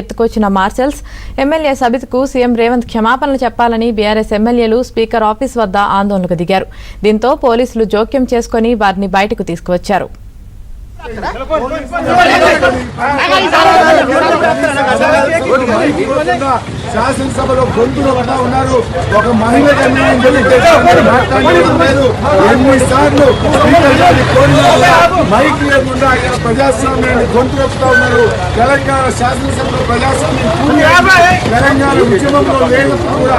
ఎత్తుకొచ్చిన marshals MLA సబిత్కు CM Revanth క్షమాపణలు చెప్పాలని BRS ఎమ్మెల్యేలు స్పీకర్ ఆఫీస్ వద్ద ఆందోళనకు దిగారు. దీంతో పోలీసులు జోక్యం చేసుకుని వారిని బయటకు తీసుకువచ్చారు. శాసనసభలో గొంతులు ఒకటా ఉన్నారు. ఒక మహిళకు అన్యాయం జరిగితే మాట్లాడలేదు. ఎన్నిసార్లు స్పీకర్ గారిని కోరినా మైక్ లేకుండా ఆయన ప్రజాస్వామ్యాన్ని గొంతులొక్కుతా ఉన్నారు. తెలంగాణ శాసనసభలో ప్రజాస్వామ్యం తెలంగాణ ఉద్యమంలో లేనప్పుడు కూడా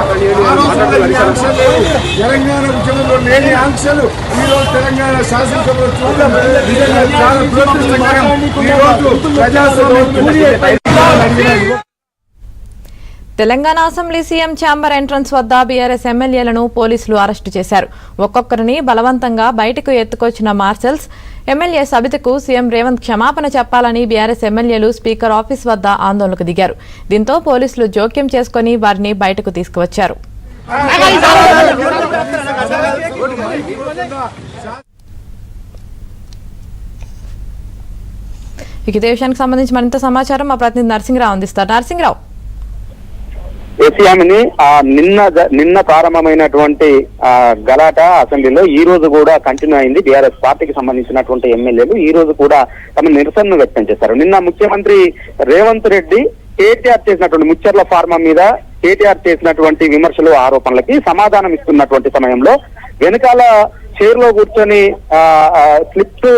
ఆంక్షలు లేవు. తెలంగాణ ఉద్యమంలో లేని ఆంక్షలు ఈ రోజు తెలంగాణ శాసనసభలో చూడడం చాలా దురదృష్టకరం. ఈ రోజు ప్రజాస్వామ్యం Telangana assembly CM chamber entrance వద్ద బీఆర్ఎస్ ఎమ్మెల్యేలను పోలీసులు అరెస్టు చేశారు. ఒక్కొక్కరిని బలవంతంగా బయటకు ఎత్తుకొచ్చిన మార్షల్స్ ఎమ్మెల్యే సబితకు సీఎం రేవంత్ క్షమాపణ చెప్పాలని బీఆర్ఎస్ ఎమ్మెల్యేలు స్పీకర్ ఆఫీస్ వద్ద ఆందోళనకు దిగారు. దీంతో పోలీసులు జోక్యం చేసుకుని వారిని బయటకు తీసుకువచ్చారు. ఇదే విషయానికి సంబంధించి మరింత సమాచారం మా ప్రతినిధి నరసింహరావు అందిస్తారు. నరసింహరావు, ఏసీఎంని నిన్న ప్రారంభమైనటువంటి గలాట అసెంబ్లీలో ఈ రోజు కూడా కంటిన్యూ అయింది. బీఆర్ఎస్ పార్టీకి సంబంధించినటువంటి ఎమ్మెల్యేలు ఈ రోజు కూడా తమ నిరసనను వ్యక్తం చేశారు. నిన్న ముఖ్యమంత్రి రేవంత్ రెడ్డి కేటీఆర్ చేసినటువంటి ముచ్చర్ల ఫార్మా మీద కేటీఆర్ చేసినటువంటి విమర్శలు ఆరోపణలకి సమాధానం ఇస్తున్నటువంటి సమయంలో వెనకాల చైర్లో కూర్చొని స్లిప్స్